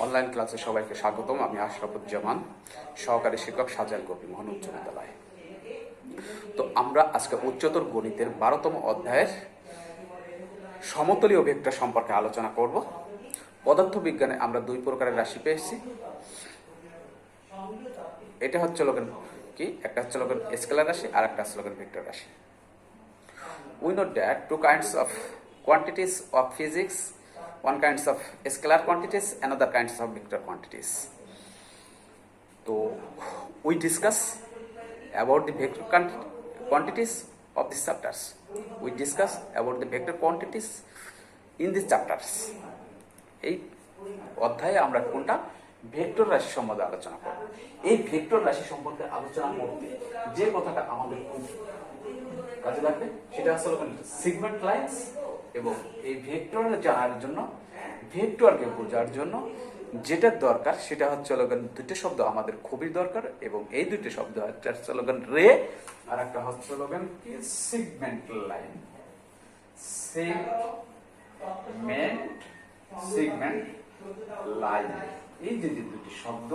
Online ক্লাসে সবাইকে স্বাগতম। আমি আশরাফুজ্জামান, সহকারী শিক্ষক, সাজাল গোপী মোহন উচ্চ বিদ্যালয়। তো আমরা আজকে উচ্চতর গণিতের 12তম অধ্যায়ের সমতলীয় ভেক্টর সম্পর্কে আলোচনা করব। পদার্থবিজ্ঞানে আমরা দুই প্রকারের রাশি পেয়েছি। এটা হচ্ছে কি, একটা হচ্ছে স্কেলার রাশি আর একটা হচ্ছে ভেক্টর রাশি। We know that two kinds of quantities of physics, one kinds of scalar quantities, another kinds of vector quantities. So we discuss about the vector quantities of these chapters. We discuss about the vector quantities in these chapters. এই অধ্যায়ে আমরা কোনটা vector রাশি সম্বন্ধে আলোচনা করব। এই vector রাশি সম্পর্কে আলোচনা করতে যে কথাটা আমাদের খুব কাজে লাগবে সেটা হচ্ছে সিগমেন্ট লাইনস, এবং এই ভেক্টর জানার জন্য, ভেক্টরকে বোঝার জন্য যেটা দরকার সেটা হচ্ছে দুটো শব্দ আমাদের খুবই দরকার, এবং এই দুটো শব্দ একটা হচ্ছে রে আর একটা হচ্ছে কি সিগমেন্ট লাইন। সিগমেন্ট লাইন, এই যে দুটি শব্দ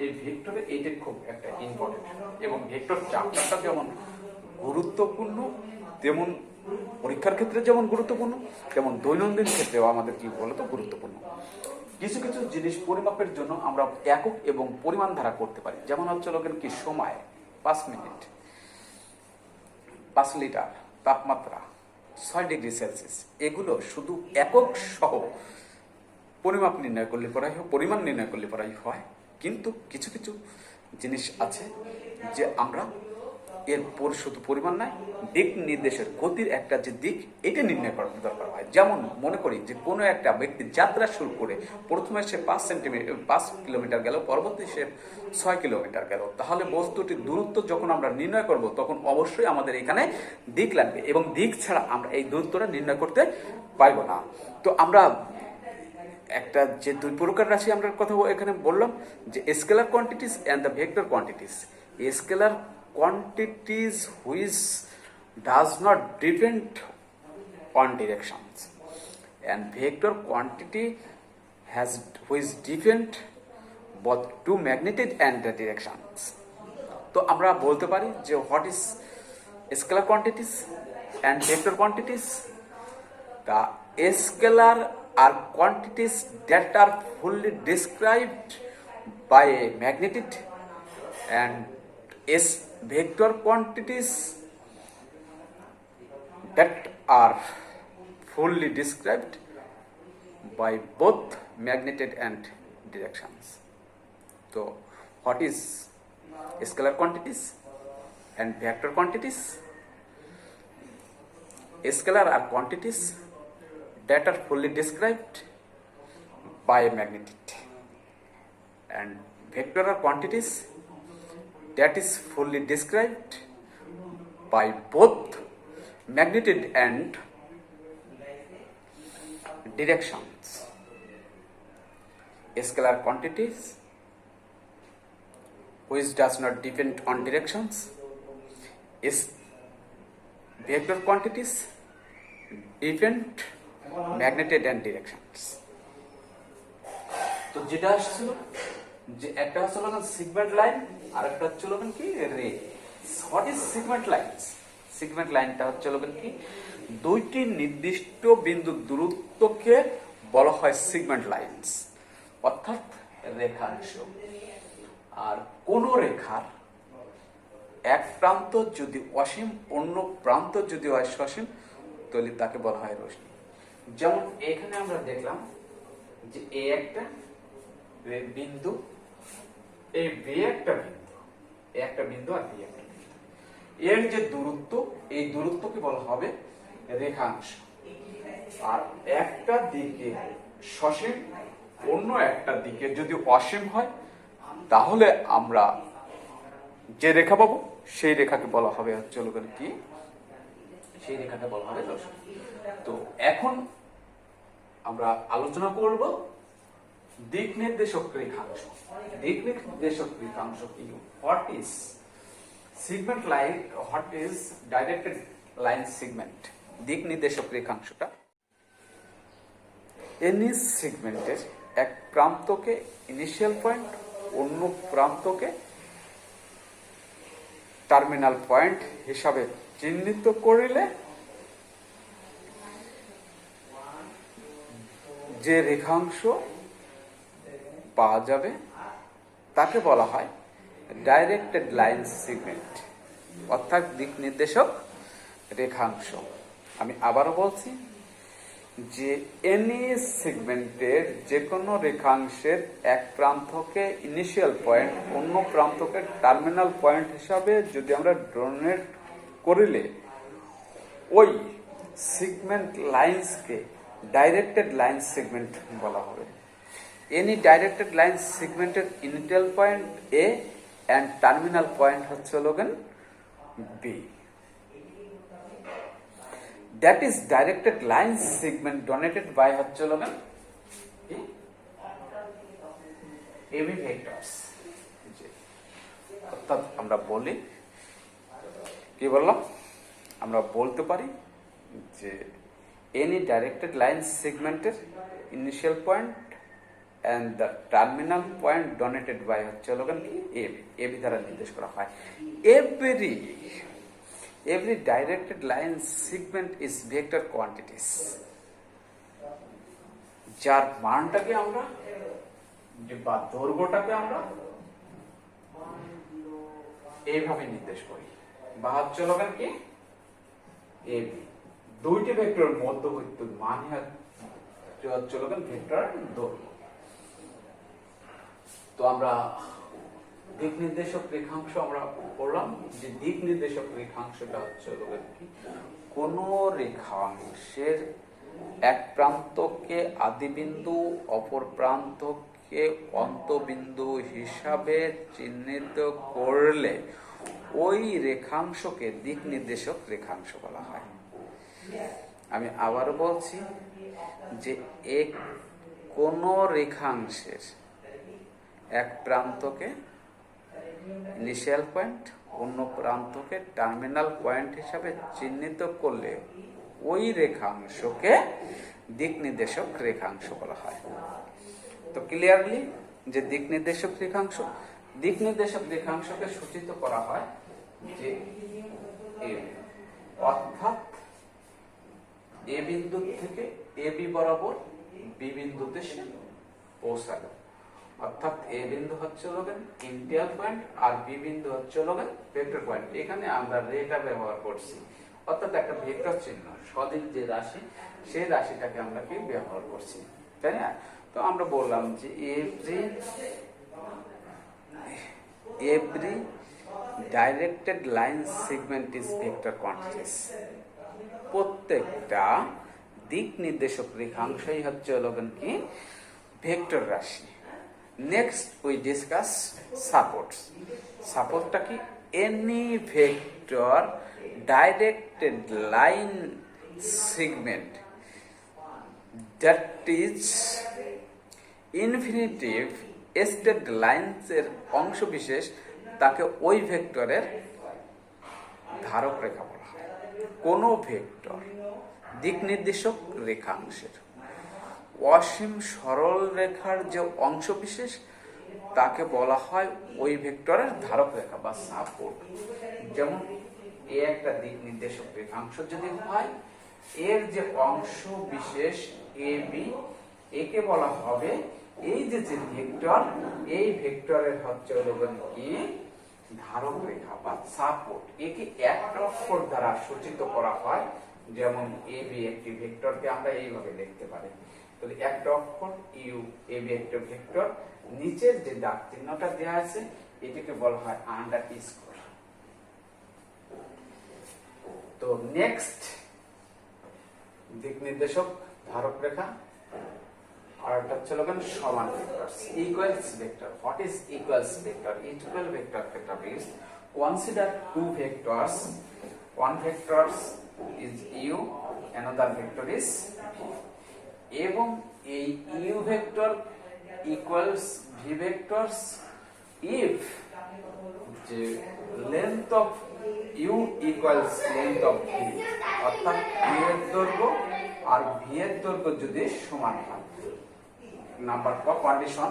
এই ভেক্টরে, এইটা খুব একটা ইম্পর্টেন্ট। এবং ভেক্টর চ্যাপ্টারটা যেমন গুরুত্বপূর্ণ, তেমন পরীক্ষার ক্ষেত্রে যেমন গুরুত্বপূর্ণ, তেমন দৈনন্দিন ক্ষেত্রেও আমাদের কি বলতো গুরুত্বপূর্ণ। কিছু কিছু জিনিস পরিমাপের জন্য আমরা একক এবং পরিমাণ ধারা করতে পারি। যেমন হচ্ছে কি সময়, 5 মিনিট, 5 লিটার, তাপমাত্রা 6 ডিগ্রি সেলসিয়াস, এগুলো শুধু একক সহ পরিমাপ নির্ণয় করলে পড়াই হয়, পরিমাণ নির্ণয় করলে পড়াই হয়। কিন্তু কিছু কিছু জিনিস আছে যে আমরা এরপর শুধু পরিমাণ নয়, দিক নির্দেশের গতির একটা যে দিক, এটা নির্ণয় করার দরকার হয়। যেমন মনে করি যে কোনো একটা ব্যক্তি যাত্রা শুরু করে প্রথমে সে 5 কিলোমিটার গেল, পরবর্তী সে 6 কিলোমিটার গেল, তাহলে বস্তুটির দূরত্ব যখন আমরা নির্ণয় করব তখন অবশ্যই আমাদের এখানে দিক লাগবে, এবং দিক ছাড়া আমরা এই দূরত্বটা নির্ণয় করতে পারব না। তো আমরা একটা যে দুই প্রকার রাশি আমরা কথা এখানে বললাম, যে scalar quantities and the vector quantities. Scalar quantities which does not depend on directions, and vector quantity has which depend both to magnitude and the directions. তো আমরা বলতে পারি যে what is scalar quantities and vector quantities? The scalar are quantities that are fully described by a magnitude, and vector quantities that are fully described by both magnitude and directions. So what is scalar quantities and vector quantities? Scalar are quantities that are fully described by magnitude, and vector are quantities that is fully described by both magnitude and directions. Scalar quantities which does not depend on directions is vector quantities depend magnitude and directions. তো যেটা আসছিল যে একটা হচ্ছে segment line আর একটা হচ্ছে কি রে। What is segment lines? Segment লাইনটা হচ্ছে কি দুইটি নির্দিষ্ট বিন্দুর দূরত্বকে বলা হয় সিগমেন্ট লাইনস, অর্থাৎ রেখাংশ। আর কোন রেখার এক প্রান্ত যদি অসীম, অন্য প্রান্ত যদি হয় সসীম, তাহলে তাকে বলা হয় রশ্মি। যেমন এখানে আমরা দেখলাম যে এ একটা বিন্দু, এই বি একটা বিন্দু, একটা বিন্দু আর বি একটা বিন্দু, এর যে দূরত্ব, এই দূরত্বকে বলা হবে রেখাংশ। আর একটা দিকে সসীম, অন্য একটা দিকে যদি অসীম হয়, তাহলে আমরা যে রেখা পাবো সেই রেখাকে বলা হবে হচ্ছে কি, সেই রেখাকে বলা হবে রশ্মি। তো এখন আমরা আলোচনা করব দিক নির্দেশক রেখাংশ। দিক নির্দেশক রেখাংশ কি? What is segment line, what is directed line segment? দিক নির্দেশক রেখাংশটা এনি সেগমেন্টের এক প্রান্তকে ইনিশিয়াল পয়েন্ট, অন্য প্রান্তকে টার্মিনাল পয়েন্ট হিসাবে চিহ্নিত করিলে যে রেখাংশ পাওয়া যাবে তাকে বলা হয় ডাইরেক্টেড লাইন সেগমেন্ট, অর্থাৎ দিক নির্দেশক রেখাংশ। আমি আবারও বলছি যে এনি সেগমেন্টের যে কোনো রেখাংশের এক প্রান্তকে ইনিশিয়াল পয়েন্ট, অন্য প্রান্তকে টার্মিনাল পয়েন্ট হিসাবে যদি আমরা ডোনেট করিলে ওই সেগমেন্ট লাইন্সকে ডাইরেক্টেড লাইন সেগমেন্ট বলা হবে। এনি ডাইরেক্টেড লাইন সেগমেন্টের initial point A and terminal point হচ্ছে লোগান B. That is directed line segment donated by হচ্ছে লোগান AB vectors। অর্থাৎ আমরা বলি, কি বললাম, আমরা বলতে পারি যে এনি ডাইরেক্টেড লাইন সেগমেন্টের initial point and the terminal point denoted by হচ্ছে লোগান কি AB, AB দ্বারা নির্দেশ করা হয়। Every directed line segment is vector quantities, যার মানটাকে আমরা বা দৈর্ঘ্যটাকে আমরা এইভাবে নির্দেশ করি, বা হচ্ছে লোগান কি AB। দুইটি ভেক্টরের মধ্যবর্তী মান হচ্ছে লোগান ভেক্টর দৈর্ঘ্য। তো আমরা দিক নির্দেশক রেখাংশ আমরা পড়লাম যে দিক নির্দেশক রেখাংশটা হচ্ছে কি কোন রেখাংশের এক প্রান্তকে আদিবিন্দু, অপর প্রান্তকে অন্তবিন্দু হিসাবে চিহ্নিত করলে ওই রেখাংশকে দিক নির্দেশক রেখাংশ বলা হয়। আমি আবার বলছি যে কোন রেখাংশের এক প্রান্তকে ইনিশিয়াল পয়েন্ট, অন্য প্রান্তকে টার্মিনাল পয়েন্ট হিসাবে চিহ্নিত করলে ওই রেখাংশকে দিক নির্দেশক রেখাংশ বলা হয়। তো ক্লিয়ারলি যে দিক নির্দেশক রেখাংশকে সূচিত করা হয় যে অর্থাৎ এ বিন্দু থেকে এবি বরাবর বি বিন্দুতে সে পৌঁছালো। অর্থাৎ এ বিন্দু হচ্ছে লোগান ইনিশিয়াল পয়েন্ট আর বি বিন্দু হচ্ছে লোগান ভেক্টর পয়েন্ট। এখানে আমরা রেটা ব্যবহার করছি, অর্থাৎ একটা ভেক্টর চিহ্ন সদিক যে রাশি সেই রাশিটাকে আমরা কি ব্যবহার করছি, তাই না? তো আমরা বললাম যে every directed line segment is vector quantities. প্রত্যেকটা দিক নির্দেশক রেখাংশই হচ্ছে লোগান কি ভেক্টর রাশি। Next we discuss supports. Supportটা কি any vector directed line segment that is infinitive straight lines এর অংশ বিশেষ তাকে ওই ভেক্টরের ধারক রেখা বলা হয়। কোন ভেক্টর দিক নির্দেশক রেখাংশের অসীম সরল রেখার যে অংশ বিশেষ তাকে বলা হয় ওই ভেক্টরের ধারক রেখা বা সাপোর্ট। যেমন এ একটা দিক নির্দেশক রেখাংশ যদি হয়, এর যে অংশ বিশেষ এ বি, একে বলা হবে এই যে ভেক্টর, এই ভেক্টরের হচ্ছে কি ধারক রেখা বা সাপোর্ট। একে একটা অক্ষর দ্বারা সূচিত করা হয়। যেমন এ বি একটি ভেক্টরকে আমরা এইভাবে লিখতে পারি, তাহলে একটা অক্ষর ইউ, এ বি একটা ভেক্টর, নিচের যে দাগ চিহ্নটা দেওয়া আছে এটাকে বলা হয় আন্ডার স্কোর। তো নেক্সট দিক নির্দেশক ধারক রেখা আর একটা হচ্ছে সমান vector, equals vector. What is equals vector? Equal vector means consider two vectors, one vector is u, another vector is v, এবং এই u vector equals v vectors if যে length of u equals length of v, অর্থাৎ u এর দৈর্ঘ্য আর v এর দৈর্ঘ্য যদি সমান হয়। নাম্বার কন্ডিশন,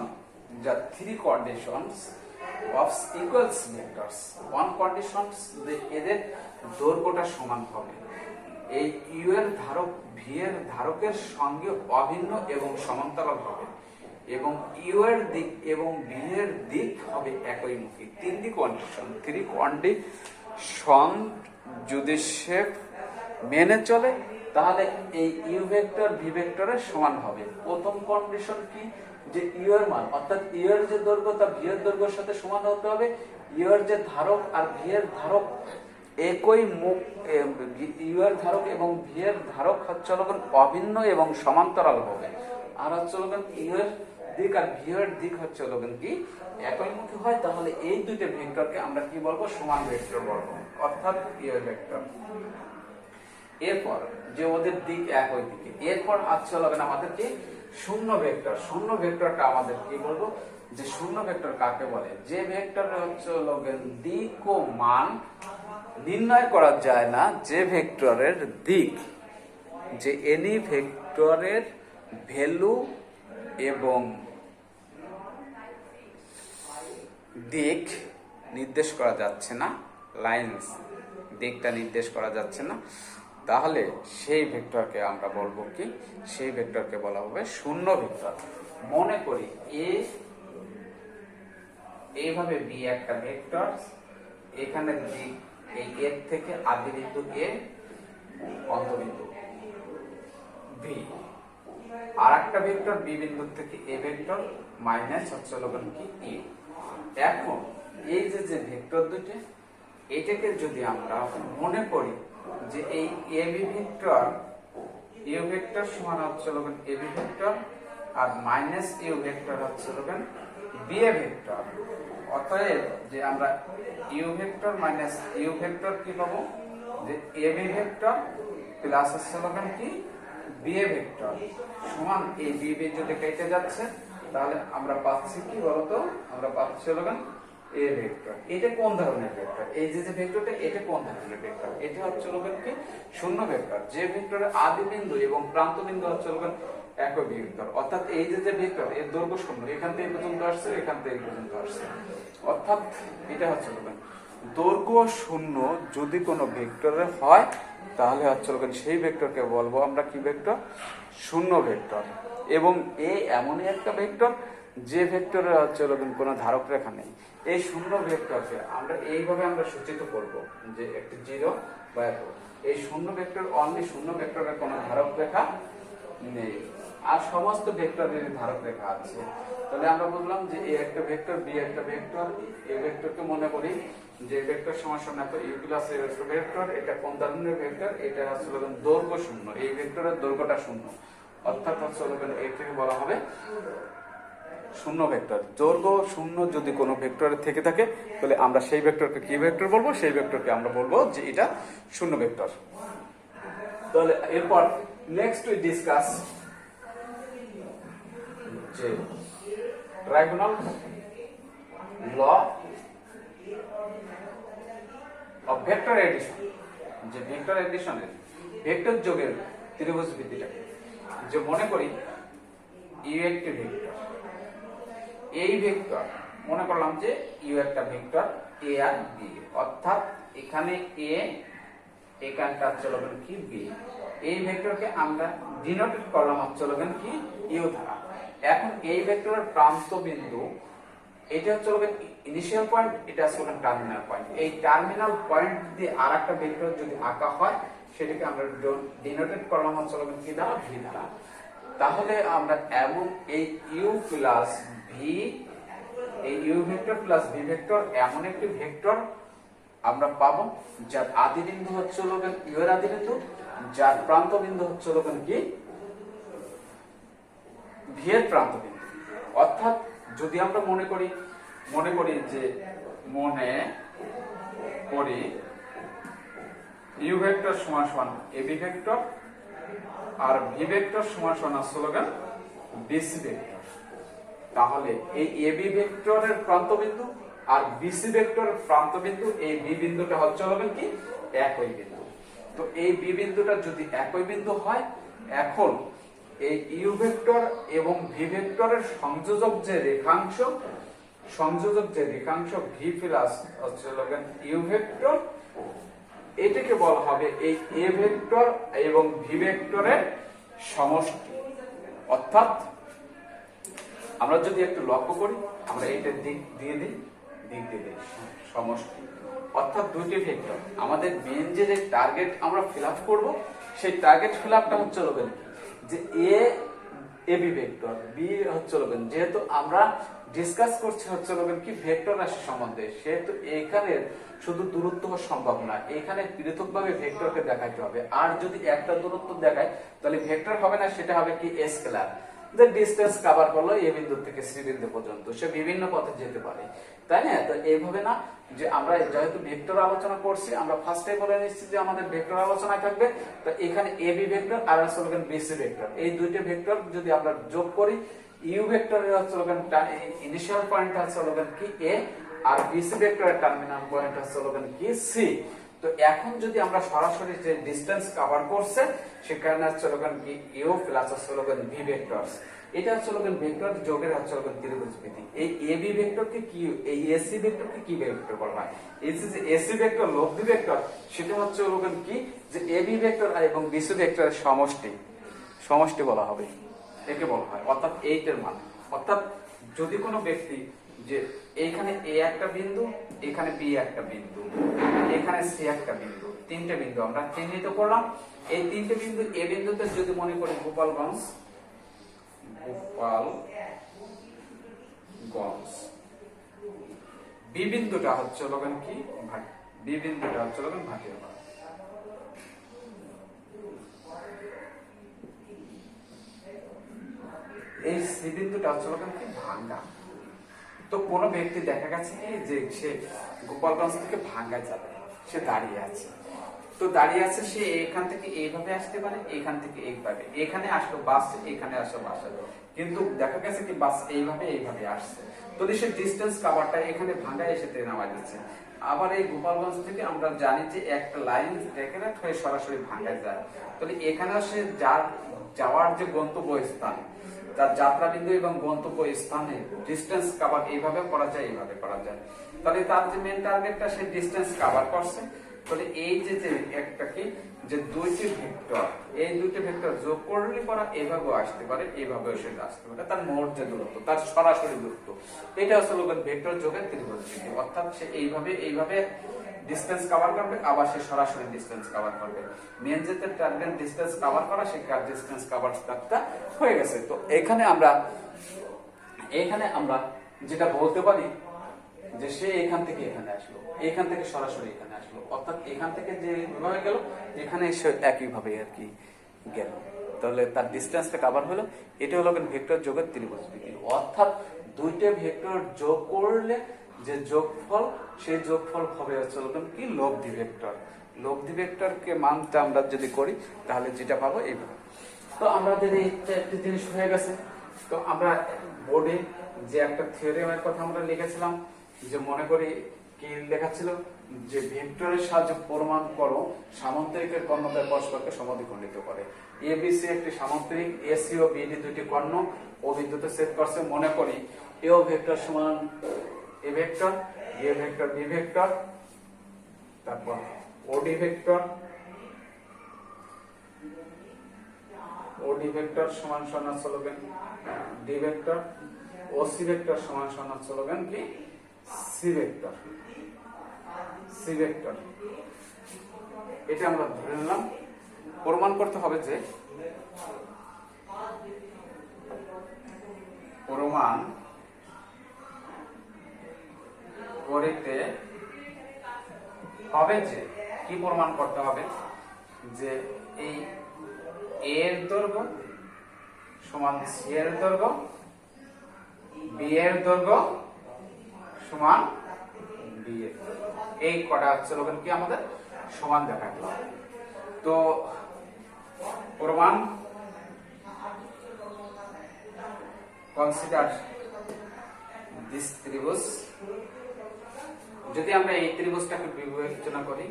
যা three conditions of equals vectors. One conditions যে এদের দৈর্ঘ্যটা সমান হবে, এই ইউ এর ধারক ভি এর ধারকের সঙ্গে অভিন্ন এবং সমান্তরাল হবে, এবং ইউ এর দিক এবং ভি এর দিক হবে একইমুখী। তিনটি কন্ডিশন, থ্রি কন্ডিশন যদি সে মেনে চলে তাহলে এই ইউ ভেক্টর ভি ভেক্টরের সমান হবে। প্রথম কন্ডিশন কি, যে ইউ এর মান অর্থাৎ ইউ এর যে দৈর্ঘ্য তা ভি এর দৈর্ঘ্যের সাথে সমান হতে হবে। ইউ এর যে ধারক আর ভি এর ধারক একই মুখ, ইউ এর ধারক এবং ভি এর ধারক হচ্ছে অভিন্ন এবং সমান্তরাল হবে। আর হচ্ছে ইউ এর দিক আর ভি এর দিক হচ্ছে কি একইমুখী হয়, তাহলে এই দুইটা ভেক্টরকে আমরা কি বলবো, সমান ভেক্টর বলবো, অর্থাৎ ইউ ভেক্টর। এরপর যে ওদের দিক একই দিকে, এরপর হচ্ছে আমাদের কি শূন্য ভেক্টর। শূন্য ভেক্টরটা আমাদের কি বলবো, যে শূন্য ভেক্টর কাকে বলে, যে ভেক্টর হচ্ছে দিক ও মান নির্ণয় করা যায় না, যে ভেক্টরের দিক, যে এনি ভেক্টরের ভ্যালু এবং দিক নির্দেশ করা যাচ্ছে না, লাইন্স দিকটা নির্দেশ করা যাচ্ছে না, তাহলে সেই ভেক্টরকে আমরা বলবো কি, সেই ভেক্টরকে বলা হবে শূন্য ভেক্টর। মনে করি এইভাবে বি একটা ভেক্টর, এখানে দিক এই এর থেকে আদি বিন্দু এ, অন্তবিন্দু বি, আর একটা ভেক্টর বি বিন্দু থেকে এ ভেক্টর মাইনাস হচ্ছে কি ইউ। এখন এই যে ভেক্টর দুটো, এটাকে যদি আমরা মনে করি যে এই A B vector, U vector সমান হচ্ছে এ বি ভেক্টর, আর মাইনাস ইউ ভেক্টর হচ্ছে বি এ ভেক্টর। অতএব যে আমরা U vector minus U vector কি পাবো, যে এ বি ভেক্টর প্লাস হচ্ছে কি বি এ ভেক্টর সমান এই বি বি যদি কেটে যাচ্ছে, তাহলে আমরা পাচ্ছি কি বলতো, আমরা পাচ্ছি এ ভেক্টর। এটা কোন ধরনের ভেক্টর, এই যে ভেক্টরটা এটা কোন ধরনের ভেক্টর, এটা হচ্ছে কি শূন্য ভেক্টর, যে ভেক্টরের আদি বিন্দু এবং প্রান্ত বিন্দু হচ্ছে একই ভেক্টর। অর্থাৎ এই যে ভেক্টর এর দৈর্ঘ্য শূন্য, এখান থেকে এই পর্যন্ত আসছে, এখান থেকে এই পর্যন্ত আসছে, অর্থাৎ এটা হচ্ছে দৈর্ঘ্য শূন্য যদি কোনো ভেক্টরের হয়, তাহলে হচ্ছে সেই ভেক্টরকে বলবো আমরা কি ভেক্টর, শূন্য ভেক্টর। এবং এ এমনই একটা ভেক্টর যে ভেক্টরের হচ্ছে কোনো ধারক রেখা নেই। এই শূন্য ভেক্টরকে আমরা এইভাবে আমরা সূচিত করব যে একটি জিরো বা এই শূন্য ভেক্টর, অনলি শূন্য ভেক্টরের কোনো ধারক রেখা নেই, আর সমস্ত ভেক্টরের ধারক রেখা আছে। তাহলে আমরা বললাম যে এ একটা ভেক্টর, বি একটা ভেক্টর, এই ভেক্টরকে মনে করি যে ভেক্টর সমান এত ইউ প্লাস এ ভেক্টর। এটা কোন ধরনের ভেক্টর, এটা হচ্ছে দৈর্ঘ্য শূন্য, এই ভেক্টরের দৈর্ঘ্যটা শূন্য, অর্থাৎ হচ্ছে এটাকে বলা হবে শূন্য ভেক্টর। দৈর্ঘ্য শূন্য যদি কোনো ভেক্টরের থেকে থাকে, তাহলে আমরা সেই ভেক্টরকে কি ভেক্টর বলবো, সেই ভেক্টরকে আমরা বলবো যে এটা শূন্য ভেক্টর। তাহলে এরপর নেক্সট উই ডিসকাস যে triangle law of vector addition, যে ভেক্টর এডিশনের ভেক্টর যোগের ত্রিভুজ ভিত্তিটা, যে মনে করি ইউ একটি ভেক্টর, এই ভেক্টর মনে করলাম যে ইউ একটা ভেক্টর এ আর বি, অর্থাৎ এখানে এ, এখানটা চলো কি বি, এই ভেক্টরকে আমরা ডিনোটেট করলাম হচ্ছে কি ইউ দ্বারা। এখন এই ভেক্টরের প্রান্ত বিন্দু, এটা হচ্ছে ইনিশিয়াল পয়েন্ট, এটা হচ্ছে টার্মিনাল পয়েন্ট। এই টার্মিনাল পয়েন্ট দিয়ে আর একটা ভেক্টর যদি আঁকা হয়, সেটাকে আমরা ডিনোটেট করলাম হচ্ছে কি দ্বারা, ভি দ্বারা। তাহলে আমরা এমন এই ইউ প্লাস ভি, এই u vector plus v vector এমন একটি ভেক্টর আমরা পাবো যার আদি বিন্দু হচ্ছে ইউ এর আদি বিন্দু, যার প্রান্ত বিন্দু হচ্ছে কি ভি এর প্রান্ত বিন্দু। অর্থাৎ যদি আমরা মনে করি যে ইউ ভেক্টর সমান সমান এ বি ভেক্টর, আর ভি ভেক্টর সমান সমান আসলে বিসি ভেক্টর, তাহলে এই এ বি ভেক্টরের প্রান্ত বিন্দু আর বিসি ভেক্টরের প্রান্ত বিন্দু, এই বি বিন্দুটা হচ্ছে কি একই বিন্দু। তো এই বি বিন্দুটা যদি একই বিন্দু হয়, এখন এই ইউ ভেক্টর এবং ভি ভেক্টরের সংযোজক যে রেখাংশ ভি প্লাস হচ্ছে ইউ ভেক্টর, এটাকে বলা হবে এই এ ভেক্টর এবং ভি ভেক্টরের সমষ্টি। অর্থাৎ আমরা যদি একটু লক্ষ্য করি, আমরা এইটার দিক দিয়ে দিই সমষ্টি। অর্থাৎ দুইটি ভেক্টর, আমাদের মেন যে টার্গেট আমরা ফিল আপ করবো, সেই টার্গেট ফিল আপটা হচ্ছে যে এ বি ভেক্টর, বি হচ্ছে যেহেতু আমরা ডিসকাস করছি হচ্ছে কি ভেক্টর রাশি সম্বন্ধে, সেহেতু এখানে শুধু দূরত্ব সম্ভব না, এখানে পৃথকভাবে ভেক্টরকে দেখাইতে হবে। আর যদি একটা দূরত্ব দেখায় তাহলে ভেক্টর হবে না, সেটা হবে কি স্কেলার। যে ডিসটেন্স কভার করলো এ বিন্দু থেকে সি বিন্দু পর্যন্ত, সে বিভিন্ন পথে যেতে পারে, তাই না? তো এইভাবে না, যে আমরা যেহেতু ভেক্টর আলোচনা করছি, আমরা ফার্স্টে বলে নিচ্ছি যে আমাদের ভেক্টর আলোচনা থাকবে। তো এখানে এ বি ভেক্টর আর হচ্ছে বিসি ভেক্টর, এই দুইটা ভেক্টর যদি আমরা যোগ করি, ইউ ভেক্টরের হচ্ছে ইনিশিয়াল পয়েন্ট হচ্ছে কি এ, আর বিসি ভেক্টরের টার্মিনাল পয়েন্ট হচ্ছে কি সি। তো এখন যদি আমরা সরাসরি যে ডিসটেন্স কভার করছে, সেখানে হচ্ছে কি ইউ প্লাস হচ্ছে ভি ভেক্টর, এটা হচ্ছে ভেক্টর যোগের হচ্ছে ত্রিভুজমিতি। এই এ বি ভেক্টরকে কি, এই এসি ভেক্টরকে কি ভেক্টর বলা হয়? এই যে এসি ভেক্টর লব্ধি ভেক্টর, সেটা হচ্ছে কি যে এ বি ভেক্টর এবং বিসি ভেক্টরের সমষ্টি বলা হবে, একে বলা হয়। অর্থাৎ এইটার মান, অর্থাৎ যদি কোনো ব্যক্তি যে এইখানে এ একটা বিন্দু, এখানে বি একটা বিন্দু, এখানে সি একটা বিন্দু, তিনটে বিন্দু আমরা চিহ্নিত করলাম। এই তিনটে বিন্দু, এ বিন্দুতে যদি মনে করি গোপালগঞ্জ, বি বিন্দুটা হচ্ছে কি বি বিন্দুটা হচ্ছে ভাটিয়াপাড়া। এই সি বিন্দুটা হচ্ছে কি ভাঙ্গা। তো কোনো ব্যক্তি দেখা গেছে কি যে সে গোপালগঞ্জ থেকে ভাঙ্গায় যাবে, সে দাঁড়িয়ে আছে। তো দাঁড়িয়ে আছে, সে এখান থেকে এইভাবে আসতে পারে, এখান থেকে এইভাবে, এখানে আসলো বাস, এখানে আসলো বাস, কিন্তু দেখা গেছে কি বাস এইভাবে আসছে। তো সে ডিস্টেন্স কভারটা এখানে ভাঙ্গায় এসে নামা দিচ্ছে। আবার এই গোপালগঞ্জ থেকে আমরা জানি যে একটা লাইন ডেকেরেট হয়ে সরাসরি ভাঙ্গায় যায়। তাহলে এখানে সে যাওয়ার যে গন্তব্য স্থান, তার যাত্রা বিন্দু এবং গন্তব্য স্থানে ডিস্টেন্স কভার এইভাবে করা যায়, এইভাবে করা যায়। তাহলে তার যে মেন টার্গেটটা, সে ডিস্টেন্স কভার করছে। তাহলে এই যে একটা কি যে দুইটি ভেক্টর, এই দুইটি ভেক্টর যোগ করলে পরা এইভাবেও আসতে পারে, এইভাবেও সে আসতে পারে। তার মোট যে দূরত্ব, তার সরাসরি দূরত্ব, এটা হচ্ছে ভেক্টর যোগের ত্রিভুজমিতি। অর্থাৎ সে এইভাবে ডিসটেন্স কভার করবে, আবার সে সরাসরি ডিসটেন্স কভার করবে। মেন যে টার্গেট ডিসটেন্স কভার করা, সেই ডিসটেন্স কভার স্টারটা হয়ে গেছে। তো এখানে আমরা যেটা বলতে পারি যে সে এখান থেকে এখানে আসলো, এখান থেকে সরাসরি এখানে আসলো, অর্থাৎ এখান থেকে যে ভাবে গেল, এখানে এসে একইভাবে আর কি গেল। তাহলে তার ডিসটেন্সটা কভার হলো। এটা হলো ভেক্টর যোগের ত্রিভুজমিতি। অর্থাৎ দুইটা ভেক্টর যোগ করলে যে যোগফল, সেই যোগফল হবে হচ্ছে কি লব্ধি ভেক্টর। লব্ধি ভেক্টরকে মানটা আমরা যদি করি, তাহলে যেটা পাবো এইভাবে। তো আমাদের এই একটা জিনিস হয়ে গেছে। তো আমরা বোর্ডে যে একটা থিওরেমের কথা আমরা লিখেছিলাম, যে মনে করি কি লেখা ছিল যে ভেক্টরের সাহায্যে প্রমাণ করো সামান্তরিকের কর্ণদ্বয় পরস্পরকে সমদ্বিখণ্ডিত করে। এবিসি একটি সামান্তরিক, এসি ও বিডি দুইটি কর্ণ ও বিন্দুতে ছেদ করছে। মনে করি এও ভেক্টর সমান A vector, A vector B vector, তারপর ওডি ভেক্টর, ওডি ভেক্টর সমান সমান স্লোগান ডি ভেক্টর, ওসি ভেক্টর সমান সমান স্লোগান কি সি ভেক্টর। সি ভেক্টর এটা আমরা ধরে নিলাম। প্রমাণ করতে হবে যে প্রমাণ করিতে হবে যে কি প্রমাণ করতে হবে যে এই এর দৈর্ঘ্য সমান সি এর দৈর্ঘ্য, বি এর দৈর্ঘ্য সমান বি এর দৈর্ঘ্য। এই কটা হচ্ছে কি আমাদের সমান দেখাতে হবে। তো প্রমাণ কনসিডার দিস ত্রিভুজ। যদি আমরা এই ত্রিভুজটাকে বিবেচনা করি,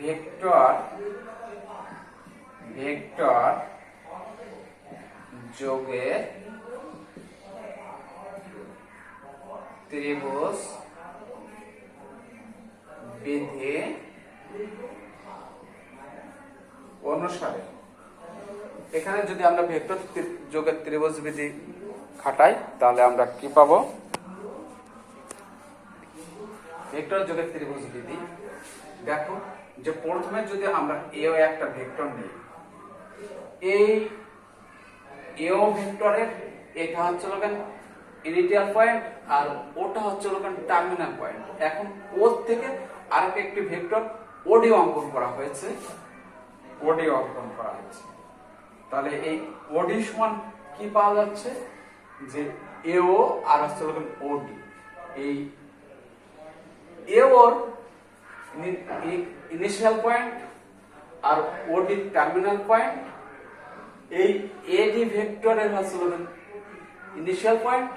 ভেক্টর যোগের ত্রিভুজ বিধি অনুসারে, এখানে যদি আমরা ভেক্টর যোগের ত্রিভুজ বিধি খাটাই তাহলে আমরা কি পাবো? ভেক্টর যোগের ত্রিভুজ বিধি, দেখো যে প্রথমে যদি আমরা এও একটা ভেক্টর নিই, এই এও ভেক্টরের এটা হচ্ছে ইনিশিয়াল পয়েন্ট আর ওটা হচ্ছে টার্মিনাল পয়েন্ট। এখন ওর থেকে আরেকটা একটি ভেক্টর ওডি অঙ্কন করা হয়েছে, ওডি অঙ্কন করা হয়েছে। তাহলে এই ওডি সমান কি পাওয়া যাচ্ছে? যে এও আর হচ্ছে ওডি, এই এওর ইনিশিয়াল পয়েন্ট আর ওডি টার্মিনাল পয়েন্ট, এই এডি ভেক্টরের হচ্ছে ইনিশিয়াল পয়েন্ট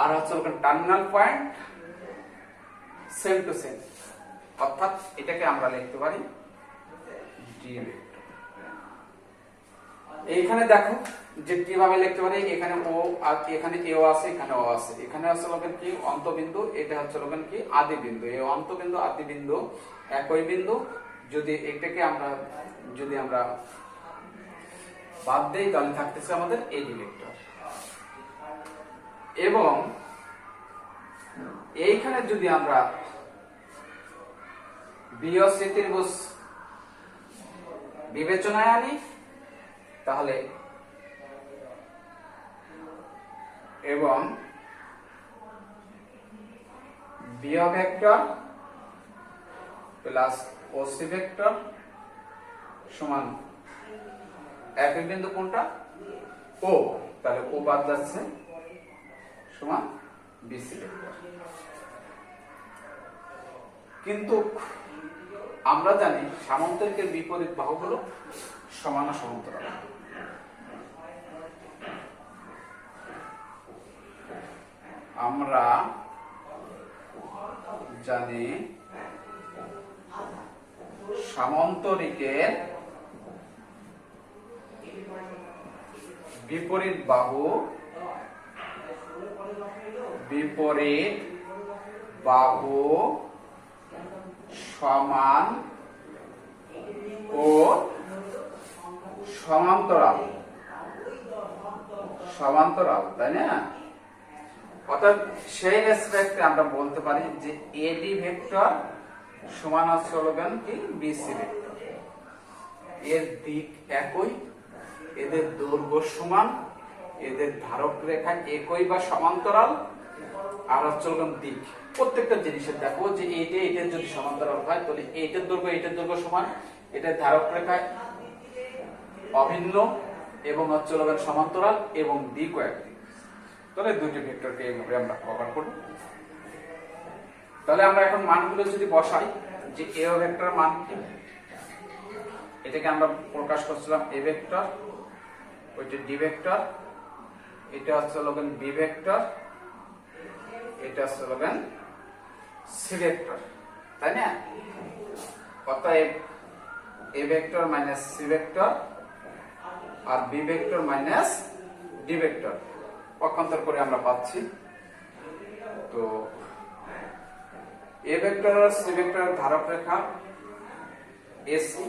আর হচ্ছে terminal point same to same, অর্থাৎ এটাকে আমরা লিখতে পারি ডি ভেক্টর। এইখানে দেখো যে কিভাবে লিখতে পারি, এখানে ও আর এখানে এও আছে, এখানে ও আছে, এখানে হচ্ছে কি অন্তবিন্দু, এটা হচ্ছে কি আদি বিন্দু। এই অন্তবিন্দু আদি বিন্দু একই বিন্দু। যদি এটাকে আমরা বাদ দেই তাহলে থাকতেছে আমাদের এডি ভেক্টর। এবং এইখানে যদি আমরা বিওসি ত্রিভুজ বিবেচনায় আনি তাহলে এবং BO vector plus OC vector সমান একই বিন্দু কোনটা? ও, তাহলে ও বাদ যাচ্ছে সমান বিসি ভেক্টর। কিন্তু আমরা জানি সামান্তরিকের বিপরীত বাহু হলো সমান সমান্তরাল। আমরা জানি সামান্তরিকের বিপরীত বাহু সমান ও সমান্তরাল, তাই না? অর্থাৎ সেই রেসপেক্টে আমরা বলতে পারি যে এডি ভেক্টর সমান হচ্ছে কি বিসি ভেক্টর। এর দিক একই, এদের দৈর্ঘ্য সমান, এদের ধারক রেখা একই বা সমান্তরাল, আর হচ্ছে দিক। প্রত্যেকটা জিনিসের দেখো যে এইটার যদি সমান্তরাল হয় তাহলে এইটার দৈর্ঘ্য সমান, এটার ধারক রেখা অভিন্ন এবং হচ্ছে সমান্তরাল এবং দিকও একই। তাহলে দুটি ভেক্টরকে এইভাবে আমরা কভার করব। তাহলে আমরা এখন মানগুলো যদি বসাই, যে এ ভেক্টর মান কি, এটাকে আমরা প্রকাশ করছিলাম এ ভেক্টর, ওইটা ডি ভেক্টর, এটা হচ্ছে বি ভেক্টর, এটা হচ্ছে সি ভেক্টর, তাই না? অতএব A vector minus C vector আর B vector minus D vector পক্ষান্তর করে আমরা পাচ্ছি। তো এ ভেক্টর আর সি ভেক্টরের ধারক রেখা এসি,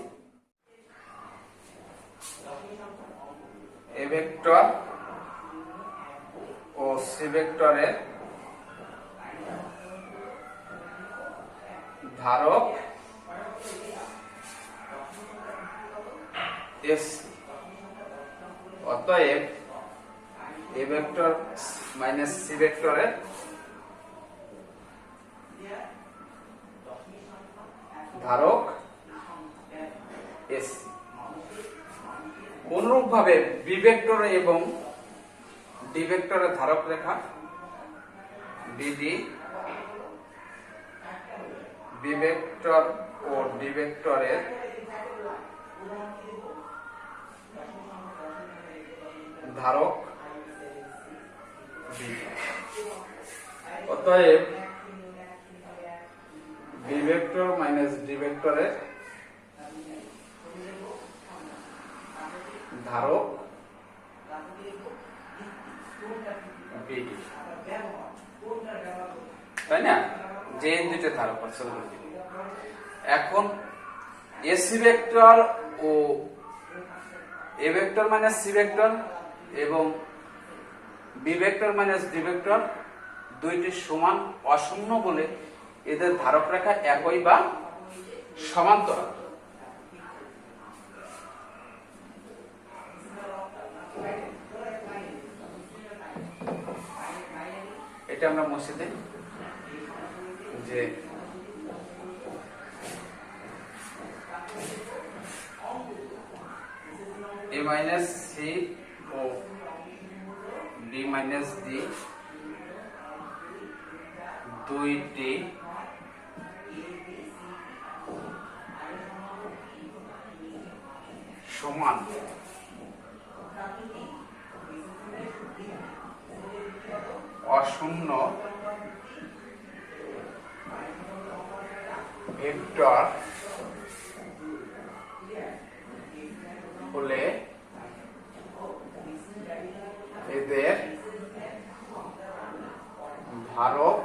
এ ভেক্টর ও সি ভেক্টরের ধারক এসি। অতএব এ ভেক্টর মাইনাস সি ভেক্টরের ধারক এসি। অনুরূপভাবে বি ভেক্টর এবং ডি ভেক্টরের ধারক রেখা বিডি, বি ভেক্টর ও ডি ভেক্টরের ধারক বিডি। অতএব বি ভেক্টর মাইনাস ডি ভেক্টরের ধারক বিডি, তাই না? যে দুটো ধারক আছে। এখন এসি ভেক্টর ও A vector minus C vector এবং B vector minus D vector দুইটি সমান অশূন্য বলে এদের ধারক রেখা একই বা সমান্তরাল। এটা আমরা মুছে দিই যে এ মাইনাস সি ও বি মাইনাস ডি দুইটি সমান অশূন্য ভেক্টর হলে এদের ধারক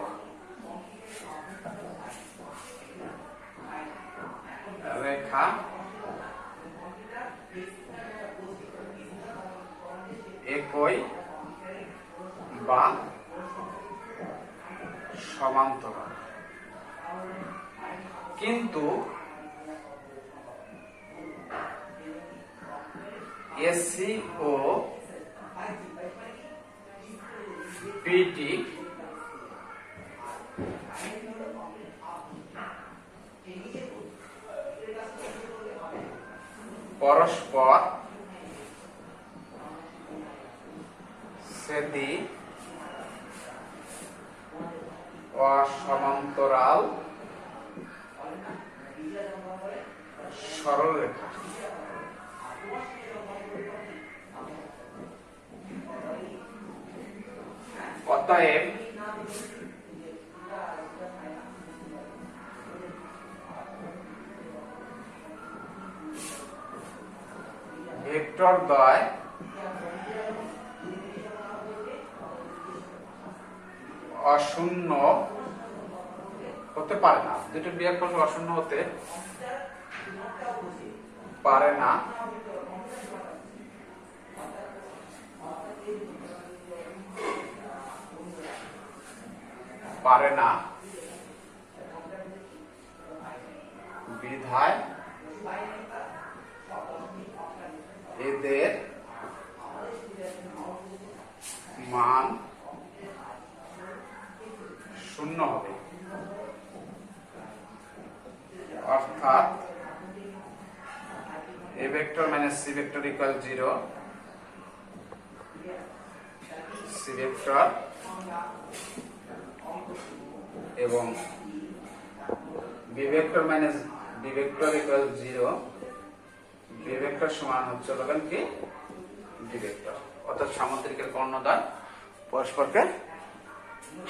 রেখা একই বা সমান্তরাল। কিন্তু এসি ও বিডি পরস্পর ছেদি অসমান্তরাল সরলরেখা। অতএব ভেক্টর দ্বয় অশূন্য হতে পারে না। দুটো বিয়োগ করলে অশূন্য হতে পারে না। বিধায় এদের মান শূন্য হবে। অর্থাৎ A vector minus C vector equal 0, C vector এবং B vector minus D vector equal 0, B vector সমান হচ্ছে কি ডি ভেক্টর। অর্থাৎ সামুদ্রিকের কর্ণদ্বয় পরস্পরকে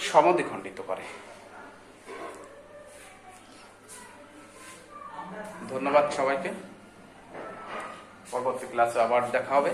সমদ্বিখণ্ডিত করে। ধন্যবাদ সবাইকে। পরবর্তী ক্লাসে আবার দেখা হবে।